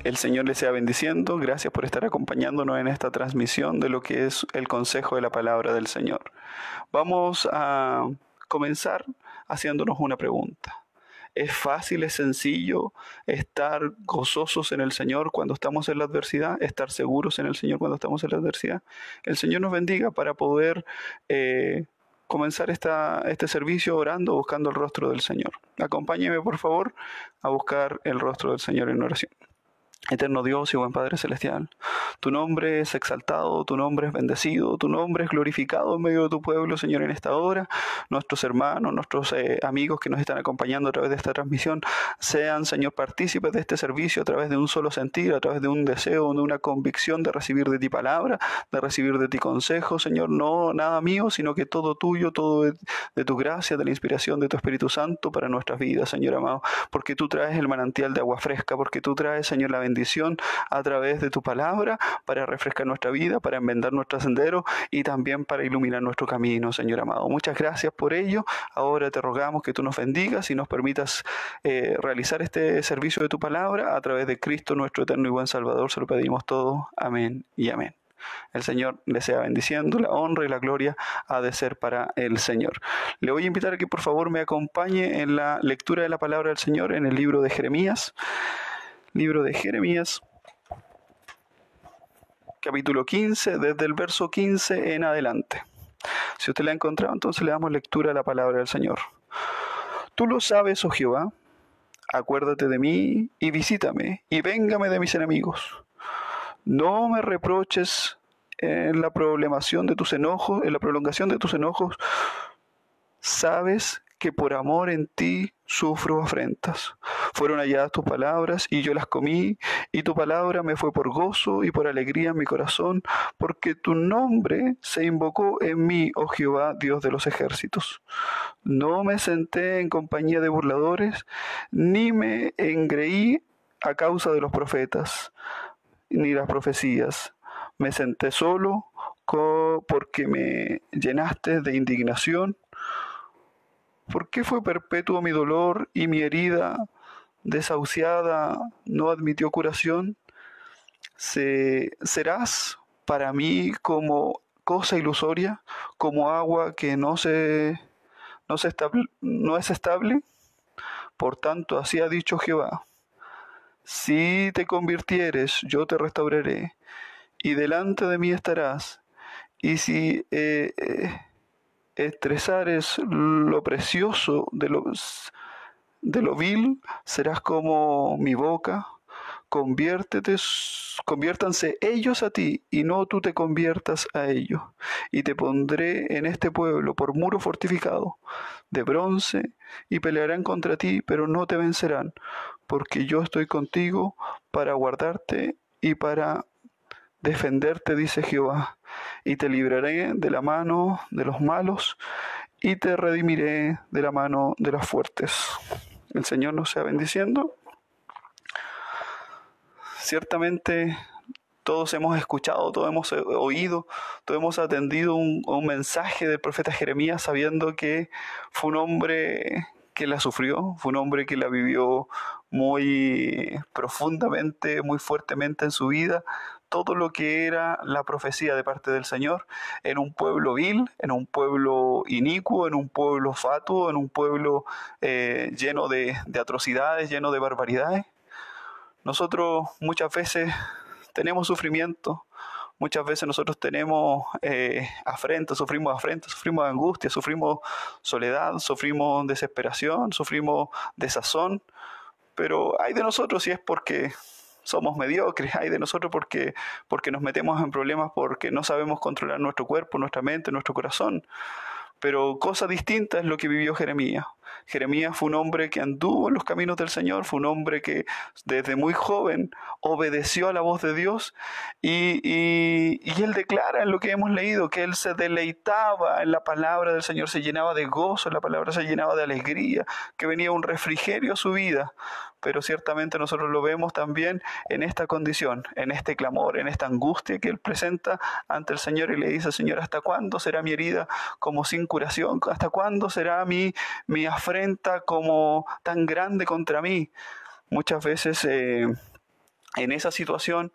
El Señor les sea bendiciendo. Gracias por estar acompañándonos en esta transmisión de lo que es el consejo de la palabra del Señor. Vamos a comenzar haciéndonos una pregunta. ¿Es fácil, es sencillo estar gozosos en el Señor cuando estamos en la adversidad? ¿Estar seguros en el Señor cuando estamos en la adversidad? El Señor nos bendiga para poder comenzar este servicio orando, buscando el rostro del Señor. Acompáñeme, por favor, a buscar el rostro del Señor en oración. Eterno Dios y buen Padre Celestial, tu nombre es exaltado, tu nombre es bendecido, tu nombre es glorificado en medio de tu pueblo, Señor, en esta hora. Nuestros hermanos, nuestros amigos que nos están acompañando a través de esta transmisión, sean, Señor, partícipes de este servicio a través de un solo sentir, a través de un deseo, de una convicción de recibir de ti palabra, de recibir de ti consejo, Señor, no nada mío, sino que todo tuyo, todo de tu gracia, de la inspiración de tu Espíritu Santo para nuestras vidas, Señor amado, porque tú traes el manantial de agua fresca, porque tú traes, Señor, la bendición a través de tu palabra para refrescar nuestra vida, para enmendar nuestro sendero y también para iluminar nuestro camino, Señor amado. Muchas gracias por ello. Ahora te rogamos que tú nos bendigas y nos permitas realizar este servicio de tu palabra a través de Cristo, nuestro eterno y buen Salvador. Se lo pedimos todo. Amén y amén. El Señor le sea bendiciendo, la honra y la gloria ha de ser para el Señor. Le voy a invitar a que por favor me acompañe en la lectura de la palabra del Señor en el libro de Jeremías. Libro de Jeremías, capítulo 15, desde el verso 15 en adelante. Si usted la ha encontrado, entonces le damos lectura a la palabra del Señor. Tú lo sabes, oh Jehová, acuérdate de mí y visítame, y véngame de mis enemigos. No me reproches en la prolongación de tus enojos, sabes que por amor en ti sufro afrentas. Fueron halladas tus palabras y yo las comí, y tu palabra me fue por gozo y por alegría en mi corazón, porque tu nombre se invocó en mí, oh Jehová, Dios de los ejércitos. No me senté en compañía de burladores, ni me engreí a causa de los profetas, ni las profecías. Me senté solo porque me llenaste de indignación. ¿Por qué fue perpetuo mi dolor y mi herida desahuciada no admitió curación? ¿Serás para mí como cosa ilusoria, como agua que no es estable? Por tanto, así ha dicho Jehová: si te convirtieres, yo te restauraré, y delante de mí estarás, y si estresares lo precioso de lo vil, serás como mi boca. Conviértanse ellos a ti, y no tú te conviertas a ellos. Y te pondré en este pueblo por muro fortificado, de bronce, y pelearán contra ti, pero no te vencerán, porque yo estoy contigo para guardarte y para defenderte, dice Jehová, y te libraré de la mano de los malos, y te redimiré de la mano de los fuertes. El Señor nos sea bendiciendo. Ciertamente todos hemos escuchado, todos hemos oído, todos hemos atendido un mensaje del profeta Jeremías, sabiendo que fue un hombre que la sufrió, fue un hombre que la vivió muy profundamente, muy fuertemente en su vida, todo lo que era la profecía de parte del Señor, en un pueblo vil, en un pueblo inicuo, en un pueblo fatuo, en un pueblo lleno de atrocidades, lleno de barbaridades. Nosotros muchas veces tenemos sufrimiento, muchas veces nosotros tenemos afrentas, sufrimos angustia, sufrimos soledad, sufrimos desesperación, sufrimos desazón, pero hay de nosotros si es porque somos mediocres, hay de nosotros porque nos metemos en problemas, porque no sabemos controlar nuestro cuerpo, nuestra mente, nuestro corazón. Pero cosa distinta es lo que vivió Jeremías. Jeremías fue un hombre que anduvo en los caminos del Señor, fue un hombre que desde muy joven obedeció a la voz de Dios y él declara en lo que hemos leído que él se deleitaba en la palabra del Señor, se llenaba de gozo, en la palabra se llenaba de alegría, que venía un refrigerio a su vida. Pero ciertamente nosotros lo vemos también en esta condición, en este clamor, en esta angustia que él presenta ante el Señor y le dice: Señor, ¿hasta cuándo será mi herida como sin curación? ¿Hasta cuándo será mi afrenta como tan grande contra mí? Muchas veces En esa situación,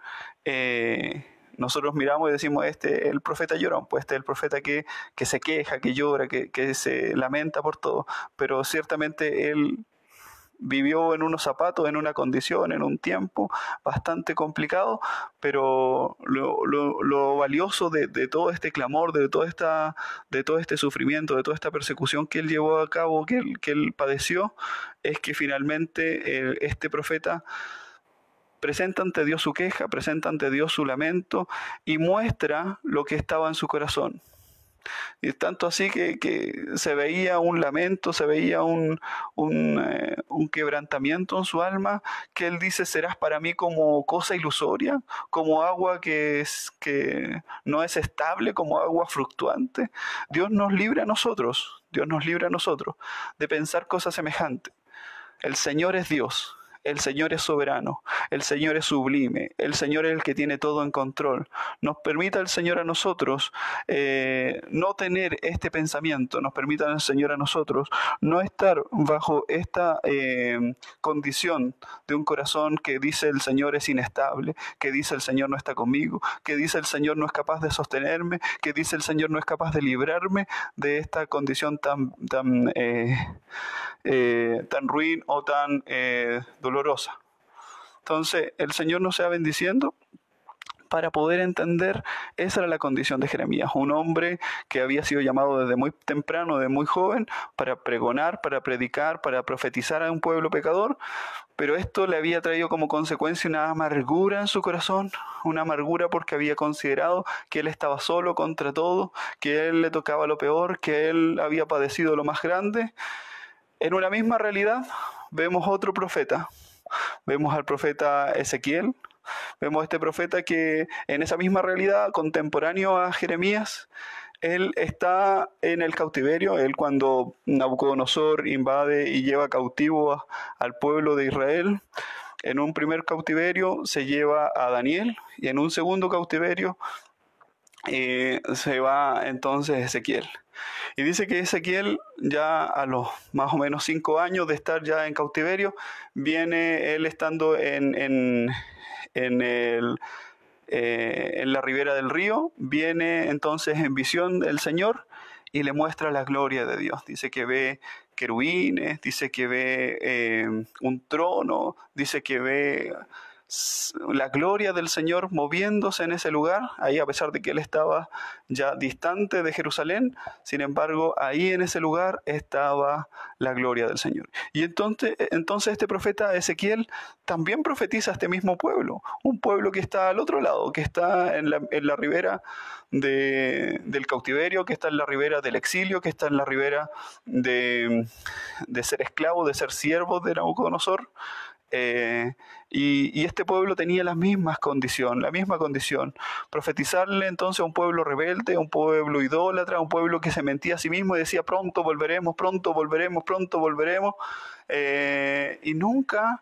nosotros miramos y decimos, este es el profeta llorón, pues este es el profeta que se queja, que llora, que se lamenta por todo, pero ciertamente él vivió en unos zapatos, en una condición, en un tiempo bastante complicado, pero lo valioso de todo este clamor, de todo este sufrimiento, de toda esta persecución que él llevó a cabo, que él padeció, es que finalmente este profeta presenta ante Dios su queja, presenta ante Dios su lamento y muestra lo que estaba en su corazón. Y tanto así que se veía un lamento, se veía un quebrantamiento en su alma, que él dice, serás para mí como cosa ilusoria, como agua que no es estable, como agua fluctuante. Dios nos libre a nosotros, Dios nos libre a nosotros de pensar cosas semejantes. El Señor es Dios. El Señor es soberano, el Señor es sublime, el Señor es el que tiene todo en control. Nos permita el Señor a nosotros no tener este pensamiento, nos permita el Señor a nosotros no estar bajo esta condición de un corazón que dice el Señor es inestable, que dice el Señor no está conmigo, que dice el Señor no es capaz de sostenerme, que dice el Señor no es capaz de librarme de esta condición tan ruin o tan dolorosa. Entonces, el Señor nos sea bendiciendo para poder entender, esa era la condición de Jeremías, un hombre que había sido llamado desde muy temprano, de muy joven, para pregonar, para predicar, para profetizar a un pueblo pecador, pero esto le había traído como consecuencia una amargura en su corazón, una amargura porque había considerado que él estaba solo contra todo, que a él le tocaba lo peor, que él había padecido lo más grande. En una misma realidad vemos otro profeta, vemos al profeta Ezequiel, vemos a este profeta que en esa misma realidad, contemporáneo a Jeremías, él está en el cautiverio, él cuando Nabucodonosor invade y lleva cautivo al pueblo de Israel, en un primer cautiverio se lleva a Daniel y en un segundo cautiverio se va entonces Ezequiel. Y dice que Ezequiel, ya a los más o menos 5 años de estar ya en cautiverio, viene él estando en la ribera del río, viene entonces en visión el Señor y le muestra la gloria de Dios. Dice que ve querubines, dice que ve un trono, dice que ve la gloria del Señor moviéndose en ese lugar, ahí a pesar de que él estaba ya distante de Jerusalén, sin embargo, ahí en ese lugar estaba la gloria del Señor. Y entonces este profeta Ezequiel también profetiza a este mismo pueblo, un pueblo que está al otro lado, que está en la ribera del cautiverio, que está en la ribera del exilio, que está en la ribera de ser esclavo, de ser siervo de Nabucodonosor. Y este pueblo tenía la misma condición, profetizarle entonces a un pueblo rebelde, a un pueblo idólatra, a un pueblo que se mentía a sí mismo y decía pronto volveremos, pronto volveremos, pronto volveremos, y nunca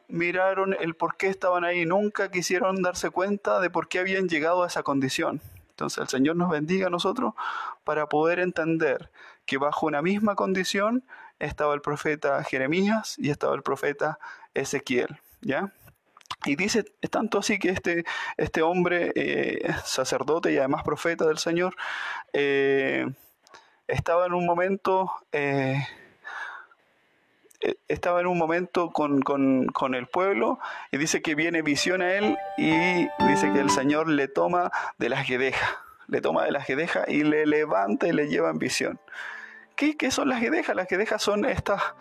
miraron el por qué estaban ahí, nunca quisieron darse cuenta de por qué habían llegado a esa condición. Entonces el Señor nos bendiga a nosotros para poder entender que bajo una misma condición estaba el profeta Jeremías y estaba el profeta Ezequiel, ¿ya? Y dice, es tanto así que este hombre, sacerdote y además profeta del Señor, estaba en un momento con el pueblo, y dice que viene visión a él y dice que el Señor le toma de las guedejas y le levanta y le lleva en visión. ¿Qué son las guedejas? Las guedejas son estas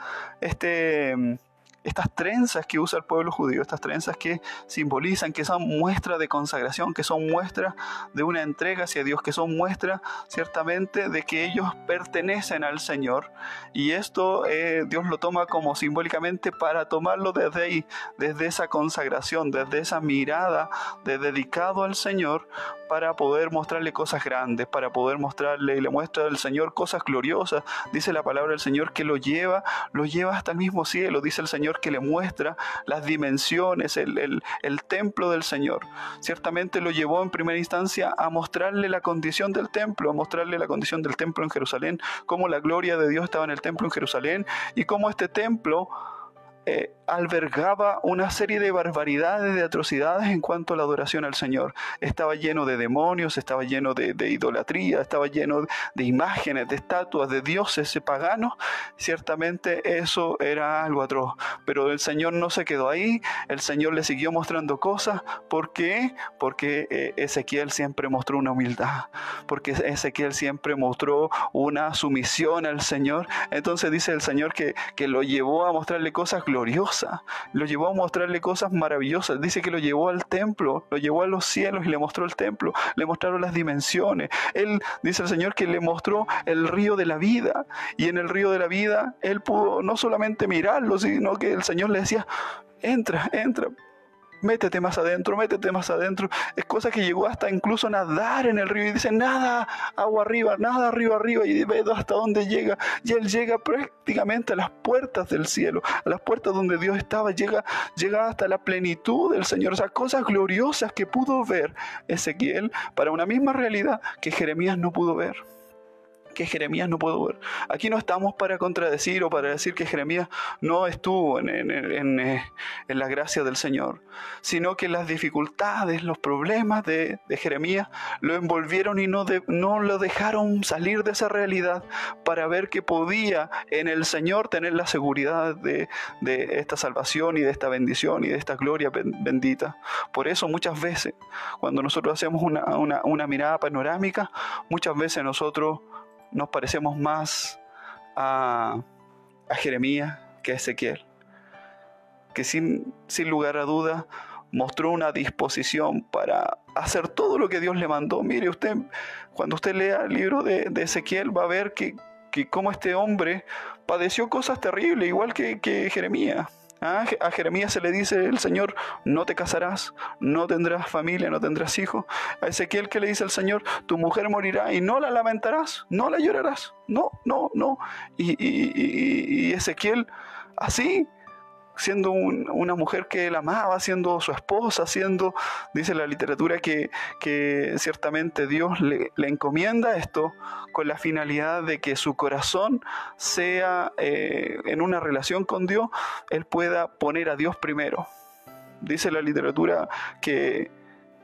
trenzas que usa el pueblo judío, estas trenzas que simbolizan, que son muestras de consagración, que son muestras de una entrega hacia Dios, que son muestras ciertamente de que ellos pertenecen al Señor. Y esto Dios lo toma como simbólicamente para tomarlo desde ahí, desde esa consagración, desde esa mirada de dedicado al Señor, para poder mostrarle cosas grandes, para poder mostrarle, y le muestra al Señor cosas gloriosas. Dice la palabra del Señor que lo lleva hasta el mismo cielo. Dice el Señor que le muestra las dimensiones, el templo del Señor. Ciertamente lo llevó en primera instancia a mostrarle la condición del templo, en Jerusalén, cómo la gloria de Dios estaba en el templo en Jerusalén y cómo este templo albergaba una serie de barbaridades, de atrocidades en cuanto a la adoración al Señor. Estaba lleno de demonios, estaba lleno de idolatría, estaba lleno de imágenes, de estatuas, de dioses paganos. Ciertamente eso era algo atroz, pero el Señor no se quedó ahí. El Señor le siguió mostrando cosas. ¿Por qué? Porque Ezequiel siempre mostró una humildad, porque Ezequiel siempre mostró una sumisión al Señor. Entonces dice el Señor que lo llevó a mostrarle cosas gloriosas, lo llevó a mostrarle cosas maravillosas. Dice que lo llevó al templo, lo llevó a los cielos y le mostró el templo, le mostraron las dimensiones. Él, dice el Señor, que le mostró el río de la vida, y en el río de la vida él pudo no solamente mirarlo, sino que el Señor le decía: entra, métete más adentro, métete más adentro. Es cosa que llegó hasta incluso nadar en el río, y dice: nada agua arriba, nada arriba, y ve hasta dónde llega. Y él llega prácticamente a las puertas del cielo, a las puertas donde Dios estaba, llega hasta la plenitud del Señor. O sea, cosas gloriosas que pudo ver Ezequiel para una misma realidad que Jeremías no pudo ver. Aquí no estamos para contradecir o para decir que Jeremías no estuvo en la gracia del Señor, sino que las dificultades, los problemas de Jeremías lo envolvieron y no lo dejaron salir de esa realidad para ver que podía en el Señor tener la seguridad de esta salvación y de esta bendición y de esta gloria bendita. Por eso muchas veces, cuando nosotros hacemos una mirada panorámica, muchas veces nosotros nos parecemos más a Jeremías que a Ezequiel, que sin lugar a dudas mostró una disposición para hacer todo lo que Dios le mandó. Mire usted, cuando usted lea el libro de Ezequiel, va a ver que cómo este hombre padeció cosas terribles, igual que Jeremías. A Jeremías se le dice el Señor: no te casarás, no tendrás familia, no tendrás hijos. A Ezequiel, ¿qué le dice el Señor? Tu mujer morirá y no la lamentarás, no la llorarás. No. Y Ezequiel, así, siendo una mujer que él amaba, siendo su esposa, dice la literatura que ciertamente Dios le encomienda esto con la finalidad de que su corazón sea en una relación con Dios, él pueda poner a Dios primero. Dice la literatura que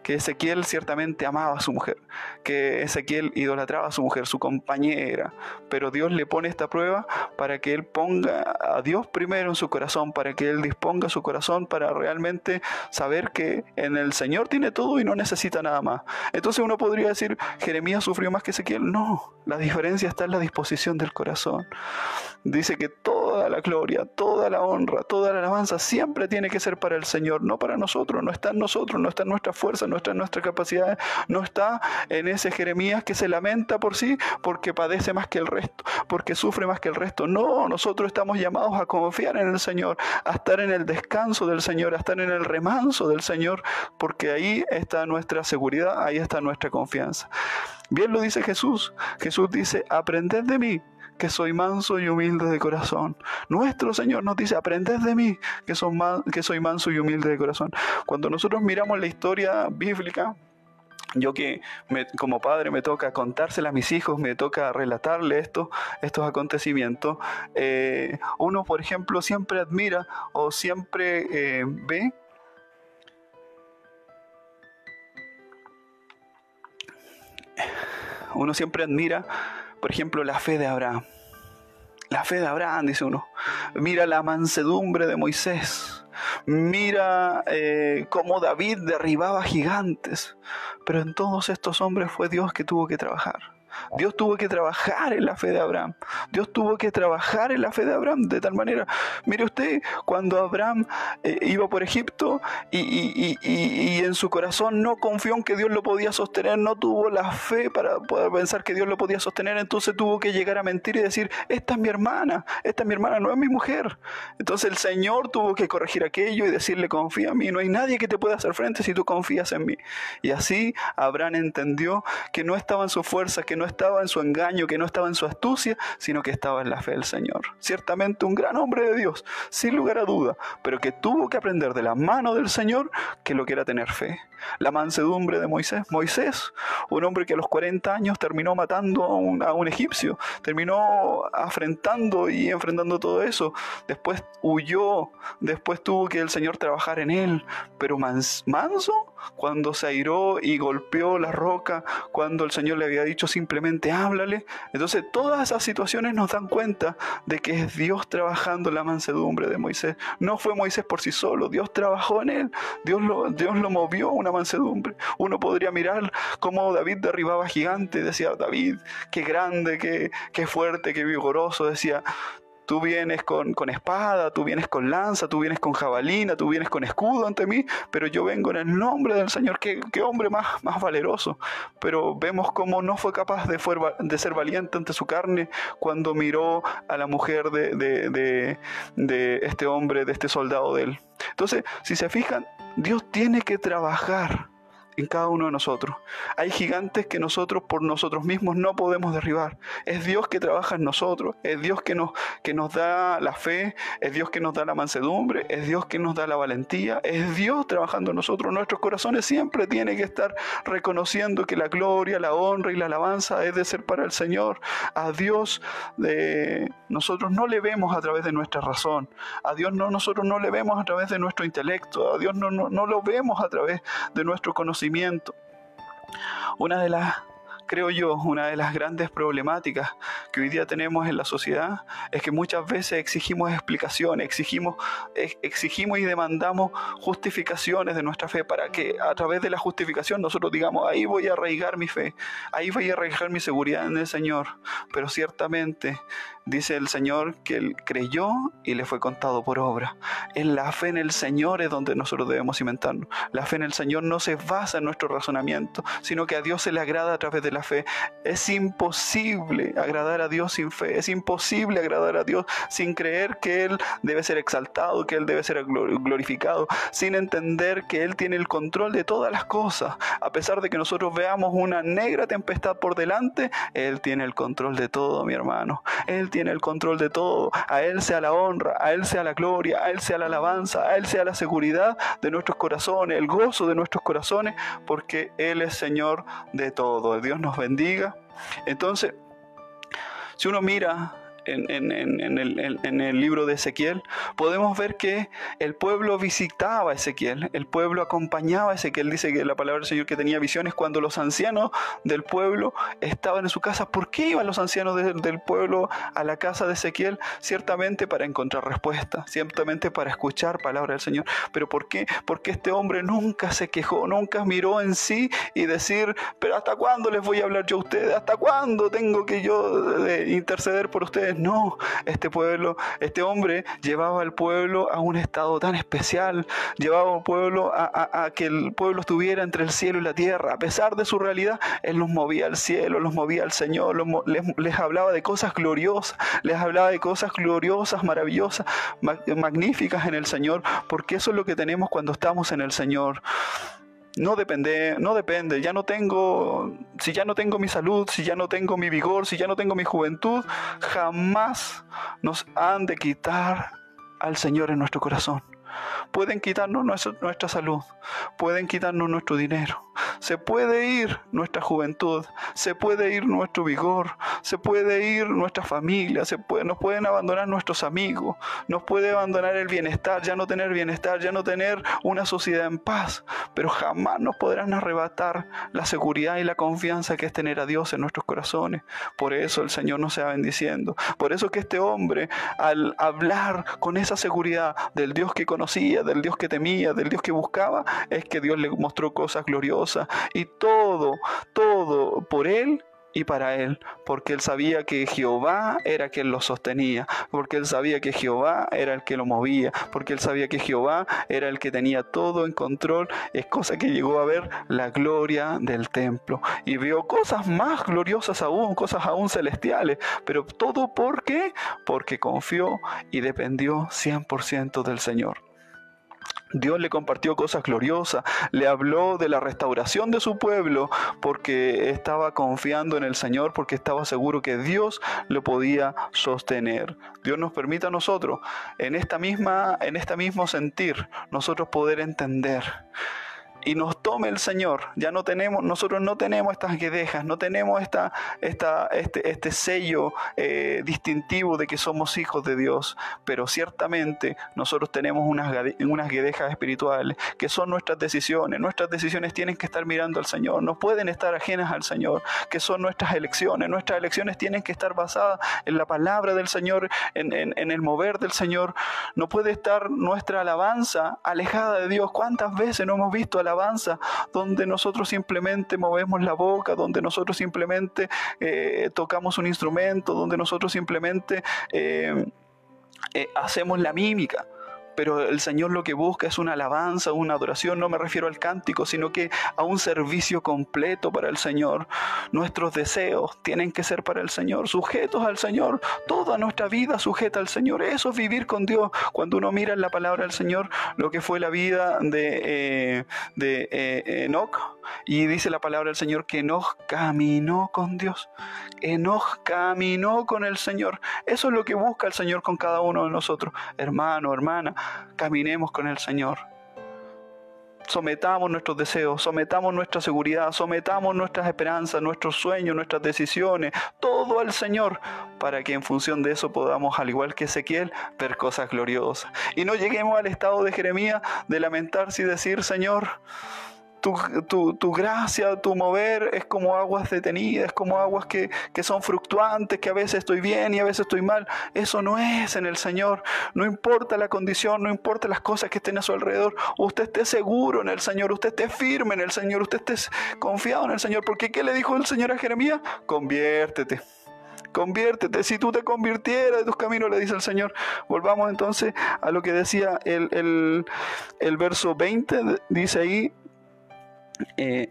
Ezequiel ciertamente amaba a su mujer, que Ezequiel idolatraba a su mujer, su compañera, pero Dios le pone esta prueba para que él ponga a Dios primero en su corazón, para que él disponga su corazón para realmente saber que en el Señor tiene todo y no necesita nada más. Entonces uno podría decir: ¿Jeremías sufrió más que Ezequiel? No, la diferencia está en la disposición del corazón. Dice que toda la gloria, toda la honra, toda la alabanza siempre tiene que ser para el Señor, no para nosotros. No está en nosotros, no está en nuestra fuerza, no está en nuestra capacidad, no está en ese Jeremías que se lamenta por sí porque padece más que el resto, porque sufre más que el resto. No, nosotros estamos llamados a confiar en el Señor, a estar en el descanso del Señor, a estar en el remanso del Señor, porque ahí está nuestra seguridad, ahí está nuestra confianza. Bien lo dice Jesús. Jesús dice: aprended de mí, que soy manso y humilde de corazón. Nuestro Señor nos dice: aprended de mí, que soy manso y humilde de corazón. Cuando nosotros miramos la historia bíblica, yo que como padre me toca contársela a mis hijos, me toca relatarle estos acontecimientos, uno, por ejemplo, siempre admira o siempre ve por ejemplo, la fe de Abraham. La fe de Abraham, dice uno. Mira la mansedumbre de Moisés. Mira cómo David derribaba gigantes. Pero en todos estos hombres fue Dios que tuvo que trabajar. Dios tuvo que trabajar en la fe de Abraham. Dios tuvo que trabajar en la fe de Abraham de tal manera. Mire usted, cuando Abraham iba por Egipto y en su corazón no confió en que Dios lo podía sostener, no tuvo la fe para poder pensar que Dios lo podía sostener, entonces tuvo que llegar a mentir y decir: esta es mi hermana, no es mi mujer. Entonces el Señor tuvo que corregir aquello y decirle: confía en mí, no hay nadie que te pueda hacer frente si tú confías en mí. Y así Abraham entendió que no estaba en su fuerza, que no no estaba en su engaño, que no estaba en su astucia, sino que estaba en la fe del Señor. Ciertamente un gran hombre de Dios, sin lugar a duda, pero que tuvo que aprender de la mano del Señor que lo que era tener fe. La mansedumbre de Moisés. Moisés, un hombre que a los 40 años terminó matando a un egipcio, terminó afrentando y enfrentando todo eso. Después huyó, después tuvo que el Señor trabajar en él, pero manso, cuando se airó y golpeó la roca, cuando el Señor le había dicho simplemente háblale. Entonces todas esas situaciones nos dan cuenta de que es Dios trabajando en la mansedumbre de Moisés. No fue Moisés por sí solo, Dios trabajó en él, Dios lo movió a una mansedumbre. Uno podría mirar cómo David derribaba gigantes, decía David, qué grande, qué fuerte, qué vigoroso, decía. Tú vienes con espada, tú vienes con lanza, tú vienes con jabalina, tú vienes con escudo ante mí, pero yo vengo en el nombre del Señor. Qué hombre más valeroso. Pero vemos cómo no fue capaz de ser valiente ante su carne cuando miró a la mujer de este hombre, de este soldado de él. Entonces, si se fijan, Dios tiene que trabajar en cada uno de nosotros. Hay gigantes que nosotros por nosotros mismos no podemos derribar. Es Dios que trabaja en nosotros, es Dios que nos da la fe, es Dios que nos da la mansedumbre, es Dios que nos da la valentía, es Dios trabajando en nosotros. Nuestros corazones siempre tienen que estar reconociendo que la gloria, la honra y la alabanza es de ser para el Señor. A Dios nosotros no le vemos a través de nuestra razón, a Dios nosotros no le vemos a través de nuestro intelecto, a Dios no lo vemos a través de nuestro conocimiento. Creo yo, una de las grandes problemáticas que hoy día tenemos en la sociedad es que muchas veces exigimos explicaciones, exigimos y demandamos justificaciones de nuestra fe para que a través de la justificación nosotros digamos, ahí voy a arraigar mi fe, ahí voy a arraigar mi seguridad en el Señor. Pero ciertamente dice el Señor que Él creyó y le fue contado por obra. En la fe en el Señor es donde nosotros debemos cimentarnos. La fe en el Señor no se basa en nuestro razonamiento, sino que a Dios se le agrada a través de la fe. Es imposible agradar a Dios sin fe. Es imposible agradar a Dios sin creer que Él debe ser exaltado, que Él debe ser glorificado, sin entender que Él tiene el control de todas las cosas. A pesar de que nosotros veamos una negra tempestad por delante, Él tiene el control de todo, mi hermano. Él tiene el control de todo. A Él sea la honra, a Él sea la gloria, a Él sea la alabanza, a Él sea la seguridad de nuestros corazones, el gozo de nuestros corazones, porque Él es Señor de todo. Dios nos bendiga. Entonces, si uno mira en el libro de Ezequiel, podemos ver que el pueblo visitaba a Ezequiel, el pueblo acompañaba a Ezequiel. Dice que la palabra del Señor que tenía visiones cuando los ancianos del pueblo estaban en su casa. ¿Por qué iban los ancianos del pueblo a la casa de Ezequiel? Ciertamente para encontrar respuesta, ciertamente para escuchar palabra del Señor. ¿Pero por qué? Porque este hombre nunca se quejó, nunca miró en sí y decir, pero ¿hasta cuándo les voy a hablar yo a ustedes? ¿Hasta cuándo tengo que yo interceder por ustedes? No, este hombre llevaba al pueblo a un estado tan especial, llevaba al pueblo a que el pueblo estuviera entre el cielo y la tierra. A pesar de su realidad, Él los movía al cielo, los movía al Señor, les hablaba de cosas gloriosas, maravillosas, magníficas en el Señor, porque eso es lo que tenemos cuando estamos en el Señor. No depende, si ya no tengo mi salud, si ya no tengo mi vigor, si ya no tengo mi juventud, jamás nos han de quitar al Señor en nuestro corazón. Pueden quitarnos nuestra salud, pueden quitarnos nuestro dinero, se puede ir nuestra juventud, se puede ir nuestro vigor, se puede ir nuestra familia, nos pueden abandonar nuestros amigos, nos puede abandonar el bienestar, ya no tener una sociedad en paz, pero jamás nos podrán arrebatar la seguridad y la confianza que es tener a Dios en nuestros corazones. Por eso el Señor nos sea bendiciendo, por eso que este hombre, al hablar con esa seguridad del Dios que conocía, del Dios que temía, del Dios que buscaba, es que Dios le mostró cosas gloriosas, y todo por Él y para Él, porque Él sabía que Jehová era quien lo sostenía, porque Él sabía que Jehová era el que lo movía, porque Él sabía que Jehová era el que tenía todo en control. Es cosa que llegó a ver la gloria del templo y vio cosas más gloriosas aún, cosas aún celestiales, pero todo ¿por qué? Porque confió y dependió 100% del Señor. Dios le compartió cosas gloriosas, le habló de la restauración de su pueblo porque estaba confiando en el Señor, porque estaba seguro que Dios lo podía sostener. Dios nos permite a nosotros, en este mismo sentir, nosotros poder entender. Y nos tome el Señor. Nosotros no tenemos estas guedejas, no tenemos este sello distintivo de que somos hijos de Dios, pero ciertamente nosotros tenemos unas guedejas espirituales que son nuestras decisiones. Nuestras decisiones tienen que estar mirando al Señor, no pueden estar ajenas al Señor, que son nuestras elecciones. Nuestras elecciones tienen que estar basadas en la palabra del Señor, en el mover del Señor. No puede estar nuestra alabanza alejada de Dios. ¿Cuántas veces no hemos visto alabanza donde nosotros simplemente movemos la boca, donde nosotros simplemente tocamos un instrumento, donde nosotros simplemente hacemos la mímica? Pero el Señor lo que busca es una alabanza, una adoración. No me refiero al cántico, sino que a un servicio completo para el Señor. Nuestros deseos tienen que ser para el Señor, sujetos al Señor. Toda nuestra vida sujeta al Señor. Eso es vivir con Dios. Cuando uno mira en la palabra del Señor lo que fue la vida de Enoc, y dice la palabra del Señor que Enoc caminó con Dios. Enoc caminó con el Señor. Eso es lo que busca el Señor con cada uno de nosotros. Hermano, hermana, caminemos con el Señor. Sometamos nuestros deseos, sometamos nuestra seguridad, sometamos nuestras esperanzas, nuestros sueños, nuestras decisiones, todo al Señor, para que en función de eso podamos, al igual que Ezequiel, ver cosas gloriosas. Y no lleguemos al estado de Jeremías de lamentarse y decir: Señor, tu gracia, tu mover es como aguas detenidas, como aguas que son fluctuantes, que a veces estoy bien y a veces estoy mal. Eso no es en el Señor. No importa la condición, no importa las cosas que estén a su alrededor. Usted esté seguro en el Señor, usted esté firme en el Señor, usted esté confiado en el Señor. Porque ¿qué le dijo el Señor a Jeremías? Conviértete. Conviértete. Si tú te convirtieras de tus caminos, le dice el Señor. Volvamos entonces a lo que decía el verso 20, dice ahí. El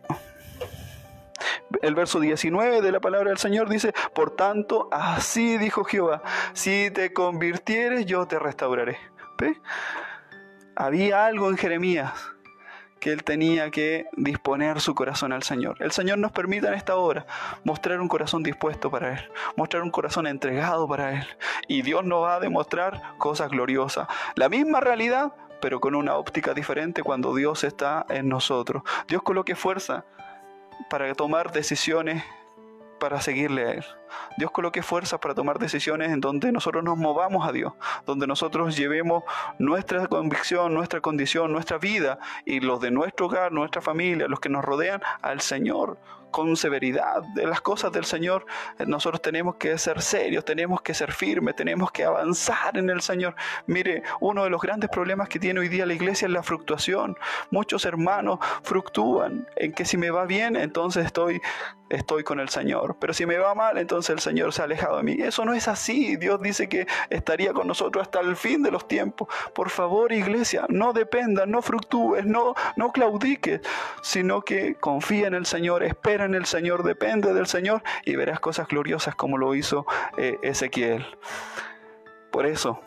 verso 19 de la palabra del Señor dice: por tanto, así dijo Jehová, si te convirtieres, yo te restauraré. ¿Ve? Había algo en Jeremías que él tenía que disponer su corazón al Señor. El Señor nos permite en esta hora mostrar un corazón dispuesto para Él, mostrar un corazón entregado para Él. Y Dios nos va a demostrar cosas gloriosas. La misma realidad, pero con una óptica diferente cuando Dios está en nosotros. Dios coloque fuerza para tomar decisiones para seguirle a Él. Dios coloque fuerzas para tomar decisiones en donde nosotros nos movamos a Dios, donde nosotros llevemos nuestra convicción, nuestra condición, nuestra vida y los de nuestro hogar, nuestra familia, los que nos rodean, al Señor, con severidad. De las cosas del Señor nosotros tenemos que ser serios, tenemos que ser firmes, tenemos que avanzar en el Señor. Mire, uno de los grandes problemas que tiene hoy día la iglesia es la fluctuación. Muchos hermanos fluctúan en que si me va bien, entonces estoy con el Señor, pero si me va mal, entonces el Señor se ha alejado de mí. Eso no es así. Dios dice que estaría con nosotros hasta el fin de los tiempos. Por favor, iglesia, no dependas, no fluctúes, no claudiques, sino que confía en el Señor, espera en el Señor, depende del Señor y verás cosas gloriosas como lo hizo Ezequiel. Por eso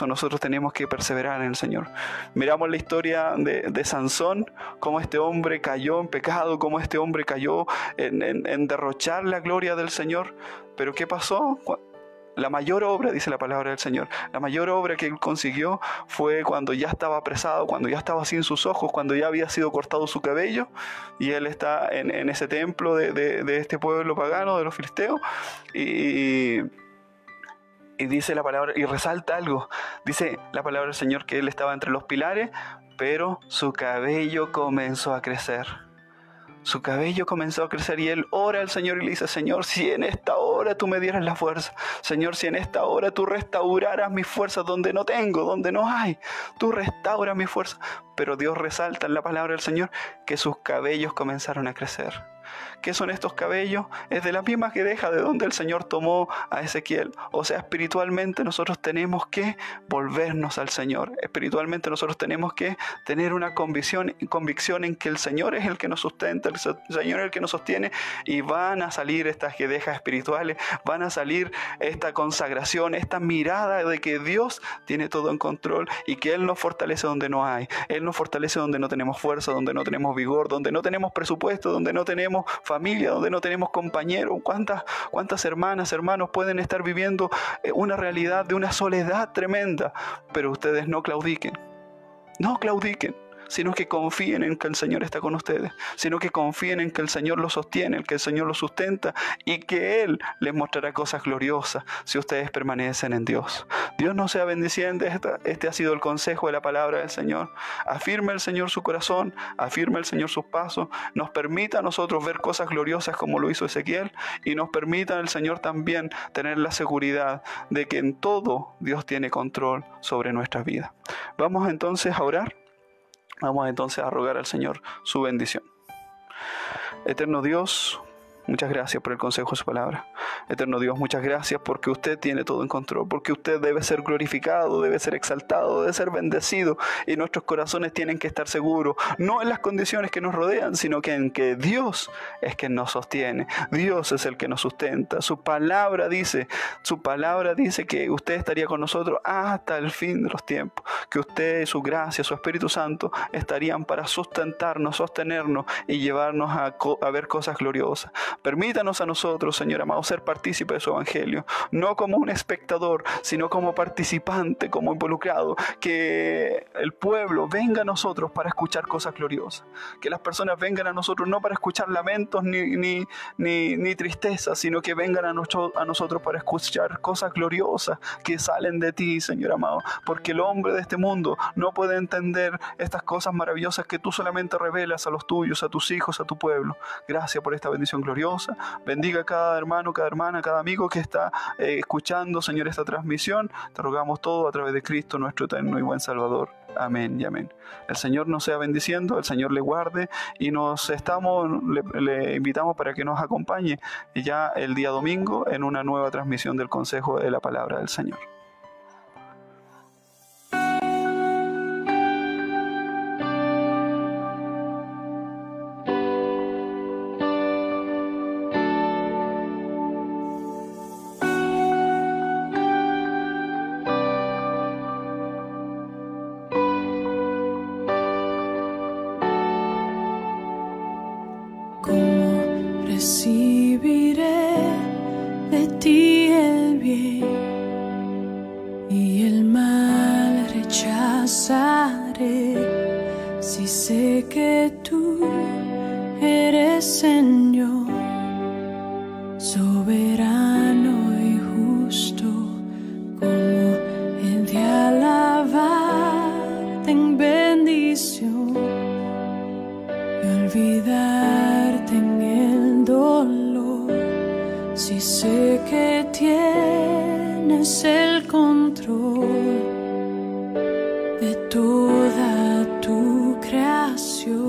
nosotros tenemos que perseverar en el Señor. Miramos la historia de Sansón, cómo este hombre cayó en pecado, cómo este hombre cayó en derrochar la gloria del Señor. Pero ¿qué pasó? La mayor obra, dice la palabra del Señor, la mayor obra que él consiguió fue cuando ya estaba apresado, cuando ya estaba sin sus ojos, cuando ya había sido cortado su cabello, y él está en ese templo de este pueblo pagano, de los filisteos, y dice la palabra, y resalta algo, dice la palabra del Señor que él estaba entre los pilares, pero su cabello comenzó a crecer. Su cabello comenzó a crecer y él ora al Señor y le dice: Señor, si en esta hora tú me dieras la fuerza, Señor, si en esta hora tú restauraras mis fuerzas donde no tengo, donde no hay, tú restauras mis fuerzas. Pero Dios resalta en la palabra del Señor que sus cabellos comenzaron a crecer. ¿Qué son estos cabellos? Es de la misma quedeja de donde el Señor tomó a Ezequiel. O sea, espiritualmente nosotros tenemos que volvernos al Señor. Espiritualmente nosotros tenemos que tener una convicción en que el Señor es el que nos sustenta, el Señor es el que nos sostiene, y van a salir estas quedejas espirituales, van a salir esta consagración, esta mirada de que Dios tiene todo en control y que Él nos fortalece donde no hay. Él nos fortalece donde no tenemos fuerza, donde no tenemos vigor, donde no tenemos presupuesto, donde no tenemos familia, donde no tenemos compañeros. ¿Cuántas hermanas, hermanos pueden estar viviendo una realidad de una soledad tremenda? Pero ustedes no claudiquen, sino que confíen en que el Señor está con ustedes, sino que confíen en que el Señor los sostiene, que el Señor los sustenta y que Él les mostrará cosas gloriosas si ustedes permanecen en Dios. Dios nos sea bendiciente. Este ha sido el consejo de la palabra del Señor. Afirme el Señor su corazón, afirme el Señor sus pasos, nos permita a nosotros ver cosas gloriosas como lo hizo Ezequiel, y nos permita el Señor también tener la seguridad de que en todo Dios tiene control sobre nuestras vidas. Vamos entonces a orar. Vamos entonces a rogar al Señor su bendición. Eterno Dios, muchas gracias por el consejo de su palabra. Eterno Dios, muchas gracias porque usted tiene todo en control, porque usted debe ser glorificado, debe ser exaltado, debe ser bendecido, y nuestros corazones tienen que estar seguros, no en las condiciones que nos rodean, sino que en que Dios es quien nos sostiene, Dios es el que nos sustenta. Su palabra dice que usted estaría con nosotros hasta el fin de los tiempos, que usted, su gracia, su Espíritu Santo estarían para sustentarnos, sostenernos y llevarnos a ver cosas gloriosas. Permítanos a nosotros, Señor amado, ser partícipe de su evangelio, no como un espectador, sino como participante, como involucrado. Que el pueblo venga a nosotros para escuchar cosas gloriosas, que las personas vengan a nosotros no para escuchar lamentos ni tristezas, sino que vengan a nosotros para escuchar cosas gloriosas que salen de ti, Señor amado, porque el hombre de este mundo no puede entender estas cosas maravillosas que tú solamente revelas a los tuyos, a tus hijos, a tu pueblo. Gracias por esta bendición gloriosa. Bendiga a cada hermano, cada hermana, cada amigo que está escuchando, Señor, esta transmisión. Te rogamos todo a través de Cristo, nuestro eterno y buen Salvador. Amén y amén. El Señor nos sea bendiciendo, el Señor le guarde, y le invitamos para que nos acompañe ya el día domingo en una nueva transmisión del consejo de la palabra del Señor. Recibiré de ti el bien y el mal rechazaré, si sé que tú eres Señor, soberano y justo, como el de alabarte en bendición y olvidarte en el dolor, si sé que tienes el control de toda tu creación.